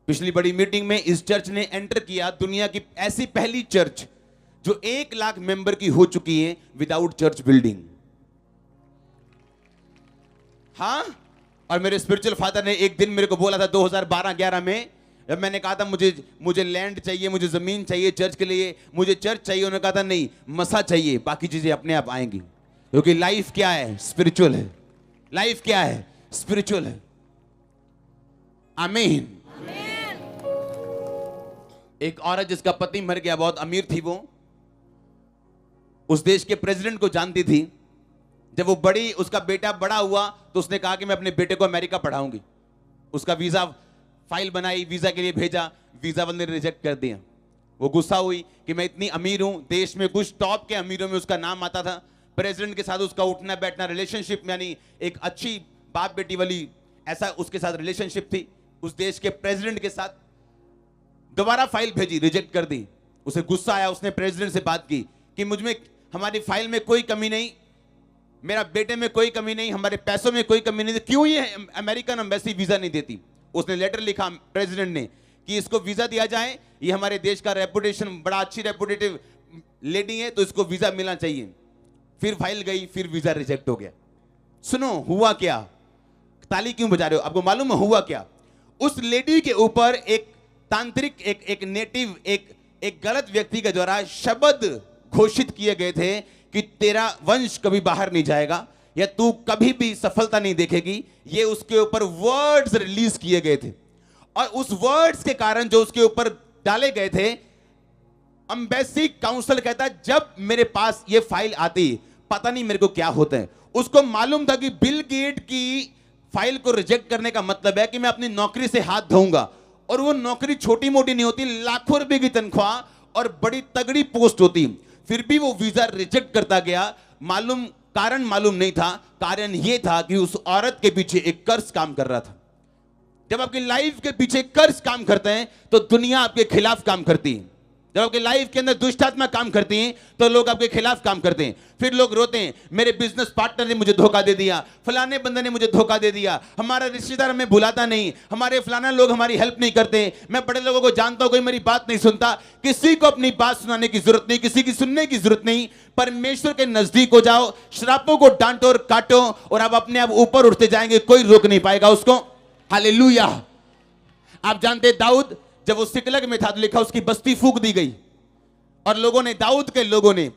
पिछली बड़ी मीटिंग में इस चर्च ने एंटर किया दुनिया की ऐसी पहली चर्च जो 1 लाख मेंबर की हो चुकी है विदाउट चर्च बिल्डिंग। हाँ, और मेरे स्पिरिचुअल फादर ने एक दिन मेरे को बोला था 2012-11 में, जब मैंने कहा था मुझे लैंड चाहिए, मुझे जमीन चाहिए चर्च के लिए, मुझे चर्च चाहिए, उन्होंने कहा था नहीं, मसा चाहिए, बाकी चीजें अपने आप आएंगी। क्योंकि लाइफ क्या है? स्पिरिचुअल है। लाइफ क्या है? स्पिरिचुअल है। आमीन। एक औरत जिसका पति मर गया, बहुत अमीर थी, वो उस देश के प्रेसिडेंट को जानती थी। जब वो उसका बेटा बड़ा हुआ तो उसने कहा कि मैं अपने बेटे को अमेरिका पढ़ाऊंगी। उसका वीजा फाइल बनाई, वीजा के लिए भेजा, वीजा वाले ने रिजेक्ट कर दिया। वो गुस्सा हुई कि मैं इतनी अमीर हूं, देश में कुछ टॉप के अमीरों में उसका नाम आता था, प्रेसिडेंट के साथ उसका उठना बैठना, रिलेशनशिप यानी एक अच्छी बाप बेटी वाली ऐसा उसके साथ रिलेशनशिप थी उस देश के प्रेसिडेंट के साथ। दोबारा फाइल भेजी, रिजेक्ट कर दी। उसे गुस्सा आया, उसने प्रेसिडेंट से बात की कि मुझमें, हमारी फाइल में कोई कमी नहीं, मेरा बेटे में कोई कमी नहीं, हमारे पैसों में कोई कमी नहीं, क्यों ये अमेरिकन एम्बेसी वीजा नहीं देती? उसने लेटर लिखा प्रेसिडेंट ने कि इसको वीजा दिया जाए, ये हमारे देश का रेपुटेशन, बड़ा अच्छी रेपुटेटिव लेडी है, तो इसको वीजा मिलना चाहिए। फिर फाइल गई, फिर वीजा रिजेक्ट हो गया। सुनो हुआ क्या? ताली क्यों बजा रहे हो? आपको मालूम है हुआ क्या? उस लेडी के ऊपर एक तांत्रिक, एक नेटिव, एक गलत व्यक्ति के द्वारा शब्द घोषित किए गए थे कि तेरा वंश कभी बाहर नहीं जाएगा या तू कभी भी सफलता नहीं देखेगी। ये उसके ऊपर वर्ड्स रिलीज किए गए थे, और उस वर्ड्स के कारण जो उसके ऊपर डाले गए थे, एम्बेसी काउंसिल कहता जब मेरे पास ये फाइल आती, पता नहीं मेरे को क्या होता है। उसको मालूम था कि बिल गेट की फाइल को रिजेक्ट करने का मतलब है कि मैं अपनी नौकरी से हाथ धोऊंगा, और वो नौकरी छोटी मोटी नहीं होती, लाखों रुपए की तनख्वाह और बड़ी तगड़ी पोस्ट होती। फिर भी वो वीजा रिजेक्ट करता गया। कारण मालूम नहीं था, कारण ये था कि उस औरत के पीछे एक कर्ज काम कर रहा था। जब आपकी लाइफ के पीछे कर्ज काम करते हैं तो दुनिया आपके खिलाफ काम करती है। जब आपकी लाइफ के अंदर दुष्ट आत्मा काम करती हैं तो लोग आपके खिलाफ काम करते हैं। फिर लोग रोते हैं, मेरे बिजनेस पार्टनर ने मुझे धोखा दे दिया, फलाने बंदे ने मुझे धोखा दे दिया, हमारा रिश्तेदार हमें बुलाता नहीं, हमारे फलाना लोग हमारी हेल्प नहीं करते, मैं बड़े लोगों को जानता हूं, कोई मेरी बात नहीं सुनता। किसी को अपनी बात सुनाने की जरूरत नहीं, किसी की सुनने की जरूरत नहीं। परमेश्वर के नजदीक हो जाओ, श्रापों को डांटो और काटो, और आप अपने आप ऊपर उठते जाएंगे, कोई रोक नहीं पाएगा उसको। हालेलुया। आप जानते दाऊद जब वो सिकलग में था तो लिखा उसकी बस्ती फूंक दी गई, और लोगों ने, दाऊद के लोगों ने,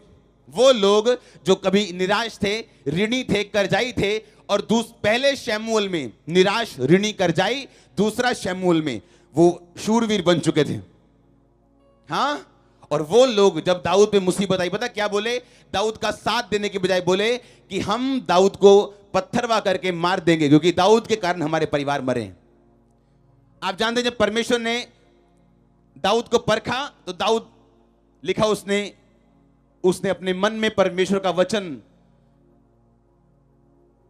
वो लोग जो कभी निराश थे, ऋणी थे, कर्जाई थे, और पहले शमूएल में निराश, ऋणी, कर्जाई, दूसरा शमूएल में वो शूरवीर बन चुके थे। हाँ, और वो लोग जब दाऊद पे मुसीबत आई, पता क्या बोले? दाऊद का साथ देने के बजाय बोले कि हम दाऊद को पत्थरवा करके मार देंगे, क्योंकि दाऊद के कारण हमारे परिवार मरे हैं। आप जानते हैं जब परमेश्वर ने दाऊद को परखा तो दाऊद, लिखा उसने अपने मन में परमेश्वर का वचन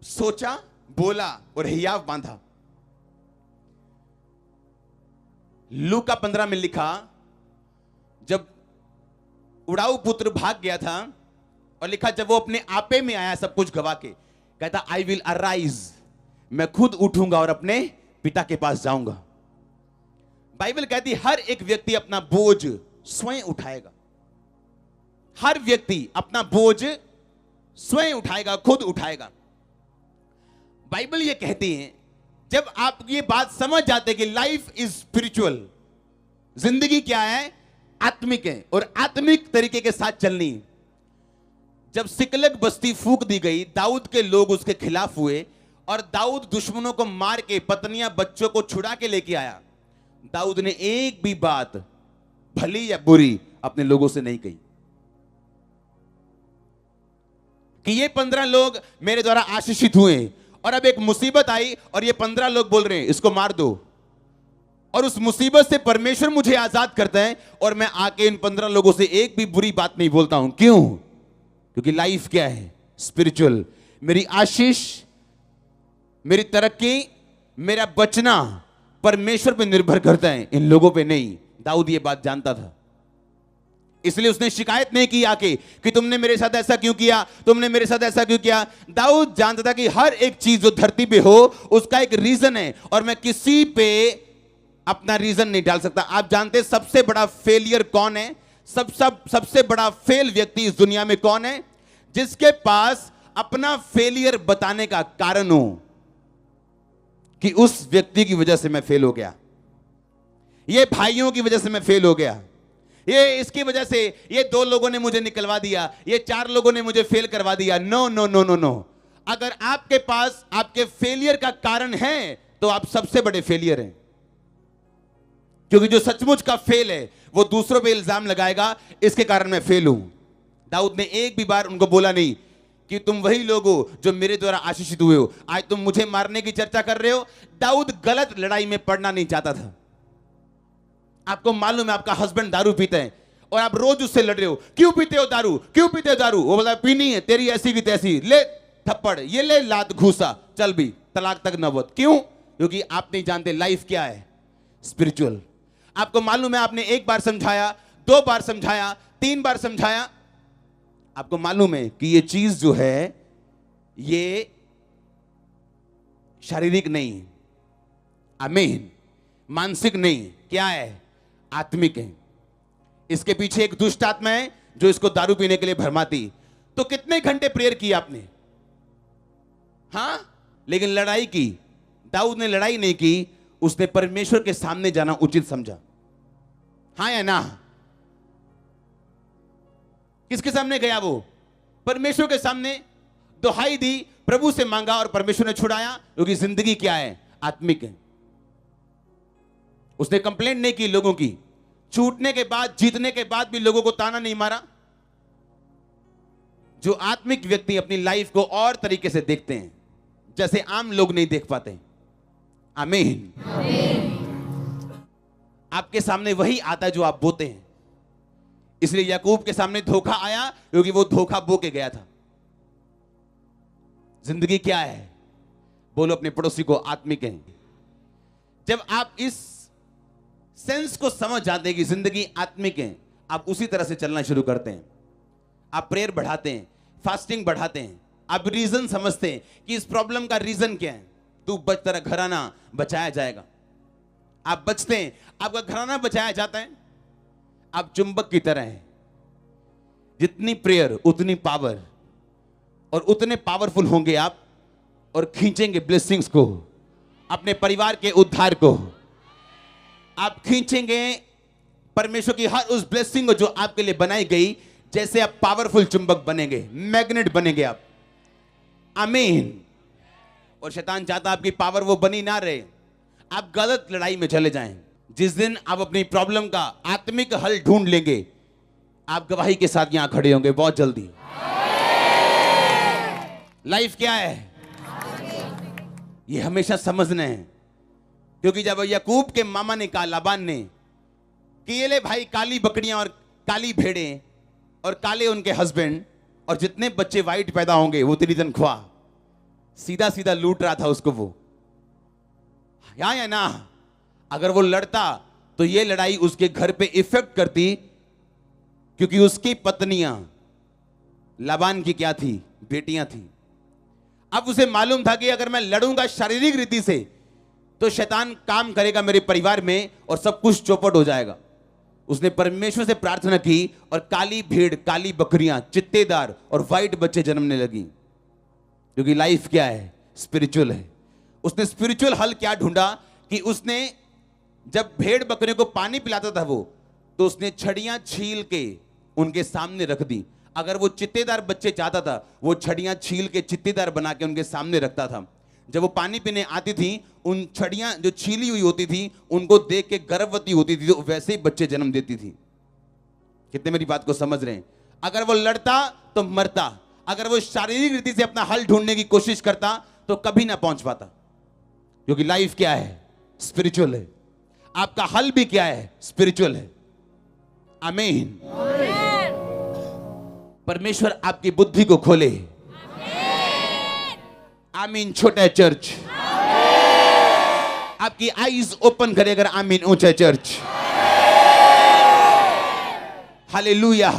सोचा, बोला और हियाव बांधा। लूका 15 में लिखा, जब उड़ाऊ पुत्र भाग गया था, और लिखा जब वो अपने आपे में आया सब कुछ गवा के, कहता आई विल अराइज, मैं खुद उठूंगा और अपने पिता के पास जाऊंगा। बाइबल कहती हर एक व्यक्ति अपना बोझ स्वयं उठाएगा। हर व्यक्ति अपना बोझ स्वयं उठाएगा, खुद उठाएगा। बाइबल ये कहती है, जब आप ये बात समझ जाते कि लाइफ इज स्पिरिचुअल, जिंदगी क्या है? आत्मिक है, और आत्मिक तरीके के साथ चलनी। जब सिकलग बस्ती फूंक दी गई, दाऊद के लोग उसके खिलाफ हुए, और दाऊद दुश्मनों को मार के, पत्नियां बच्चों को छुड़ा के लेके आया। दाऊद ने एक भी बात भली या बुरी अपने लोगों से नहीं कही कि ये 15 लोग मेरे द्वारा आशीषित हुए, और अब एक मुसीबत आई और ये 15 लोग बोल रहे हैं इसको मार दो, और उस मुसीबत से परमेश्वर मुझे आजाद करता है, और मैं आके इन 15 लोगों से एक भी बुरी बात नहीं बोलता हूं। क्यों? क्योंकि लाइफ क्या है? स्पिरिचुअल। मेरी आशीष, मेरी तरक्की, मेरा बचना परमेश्वर पे निर्भर करता है, इन लोगों पे नहीं। दाऊद ये बात जानता था, इसलिए उसने शिकायत नहीं की आके कि तुमने मेरे साथ ऐसा क्यों किया, तुमने मेरे साथ ऐसा क्यों किया। दाऊद जानता था कि हर एक चीज जो धरती पे हो उसका एक रीजन है, और मैं किसी पे अपना रीजन नहीं डाल सकता। आप जानते हैं सबसे बड़ा फेलियर कौन है? सबसे बड़ा फेल व्यक्ति इस दुनिया में कौन है? जिसके पास अपना फेलियर बताने का कारण हो कि उस व्यक्ति की वजह से मैं फेल हो गया, ये भाइयों की वजह से मैं फेल हो गया, ये इसकी वजह से ये 2 लोगों ने मुझे निकलवा दिया, ये 4 लोगों ने मुझे फेल करवा दिया। No no no no no. अगर आपके पास आपके फेलियर का कारण है तो आप सबसे बड़े फेलियर हैं, क्योंकि जो सचमुच का फेल है वो दूसरों पे इल्जाम लगाएगा, इसके कारण मैं फेल हूं। दाऊद ने एक भी बार उनको बोला नहीं कि तुम वही लोग हो जो मेरे द्वारा आशीषित हुए हो, आज तुम मुझे मारने की चर्चा कर रहे हो। दाऊद गलत लड़ाई में पड़ना नहीं चाहता था। आपको मालूम है आपका हस्बैंड दारू पीता है और आप रोज उससे लड़ रहे हो, क्यों पीते हो दारू, क्यों पीते हो दारू? वो बोला पीनी है, तेरी ऐसी की तैसी, ले थप्पड़, ये ले लात घूसा, चल भी तलाक तक नौबत। क्यों? क्योंकि आप नहीं जानते लाइफ क्या है, स्पिरिचुअल। आपको मालूम है आपने 1 बार समझाया, 2 बार समझाया, 3 बार समझाया, आपको मालूम है कि ये चीज जो है ये शारीरिक नहीं, आमीन, मानसिक नहीं, क्या है? आत्मिक है। इसके पीछे एक दुष्ट आत्मा है जो इसको दारू पीने के लिए भरमाती। तो कितने घंटे प्रेयर की आपने? हां, लेकिन लड़ाई की। दाऊद ने लड़ाई नहीं की, उसने परमेश्वर के सामने जाना उचित समझा। हां या ना? किसके सामने गया वो? परमेश्वर के सामने दुहाई दी, प्रभु से मांगा और परमेश्वर ने छुड़ाया, क्योंकि जिंदगी क्या है? आत्मिक है। उसने कंप्लेंट नहीं की लोगों की, छूटने के बाद, जीतने के बाद भी लोगों को ताना नहीं मारा। जो आत्मिक व्यक्ति अपनी लाइफ को और तरीके से देखते हैं, जैसे आम लोग नहीं देख पाते। आमीन। आपके सामने वही आता है जो आप बोते हैं। इसलिए याकूब के सामने धोखा आया, क्योंकि वो धोखा बो के गया था। जिंदगी क्या है? बोलो अपने पड़ोसी को, आत्मिक है। जब आप इस सेंस को समझ जाते हैं कि जिंदगी आत्मिक है, आप उसी तरह से चलना शुरू करते हैं। आप प्रेयर बढ़ाते हैं, फास्टिंग बढ़ाते हैं, आप रीजन समझते हैं कि इस प्रॉब्लम का रीजन क्या है। तू बच, तेरा घराना बचाया जाएगा। आप बचते हैं, आपका घराना बचाया जाता है। आप चुंबक की तरह हैं, जितनी प्रेयर उतनी पावर, और उतने पावरफुल होंगे आप, और खींचेंगे ब्लेसिंग्स को, अपने परिवार के उद्धार को। आप खींचेंगे परमेश्वर की हर उस ब्लेसिंग को जो आपके लिए बनाई गई। जैसे आप पावरफुल चुंबक बनेंगे, मैग्नेट बनेंगे आप। आमीन। और शैतान चाहता आपकी पावर वो बनी ना रहे, आप गलत लड़ाई में चले जाएं। जिस दिन आप अपनी प्रॉब्लम का आत्मिक हल ढूंढ लेंगे, आप गवाही के साथ यहां खड़े होंगे बहुत जल्दी। लाइफ क्या है? ये हमेशा समझना है। क्योंकि जब याकूब के मामा ने कहा, लाबान ने, कि ये ले भाई काली बकरियां और काली भेड़ें और काले उनके हस्बैंड, और जितने बच्चे वाइट पैदा होंगे वो तेरी तनख्वाह। सीधा सीधा लूट रहा था उसको वो, या ना? अगर वो लड़ता तो ये लड़ाई उसके घर पे इफेक्ट करती, क्योंकि उसकी पत्नियां लाबान की क्या थी? बेटियां थी। अब उसे मालूम था कि अगर मैं लड़ूंगा शारीरिक रीति से तो शैतान काम करेगा मेरे परिवार में और सब कुछ चौपट हो जाएगा। उसने परमेश्वर से प्रार्थना की और काली भेड़, काली बकरियां, चित्तेदार और वाइट बच्चे जन्मने लगी। क्योंकि लाइफ क्या है? स्पिरिचुअल है। उसने स्पिरिचुअल हल क्या ढूंढा कि उसने जब भेड़ बकरियों को पानी पिलाता था वो, तो उसने छड़ियां छील के उनके सामने रख दी। अगर वो चित्तेदार बच्चे चाहता था, वो छड़ियां छील के चित्तेदार बना के उनके सामने रखता था। जब वो पानी पीने आती थी, उन छड़ियां जो छीली हुई होती थी उनको देख के गर्भवती होती थी, तो वैसे ही बच्चे जन्म देती थी। कितने मेरी बात को समझ रहे हैं? अगर वो लड़ता तो मरता, अगर वो शारीरिक रीति से अपना हल ढूंढने की कोशिश करता तो कभी ना पहुंच पाता। क्योंकि लाइफ क्या है? स्पिरिचुअल है। आपका हल भी क्या है? स्पिरिचुअल है। आमीन। परमेश्वर आपकी बुद्धि को खोले। आमीन। छोटा चर्च आपकी आईज ओपन करेगा। आमीन। ऊंचा चर्च। हालेलुया।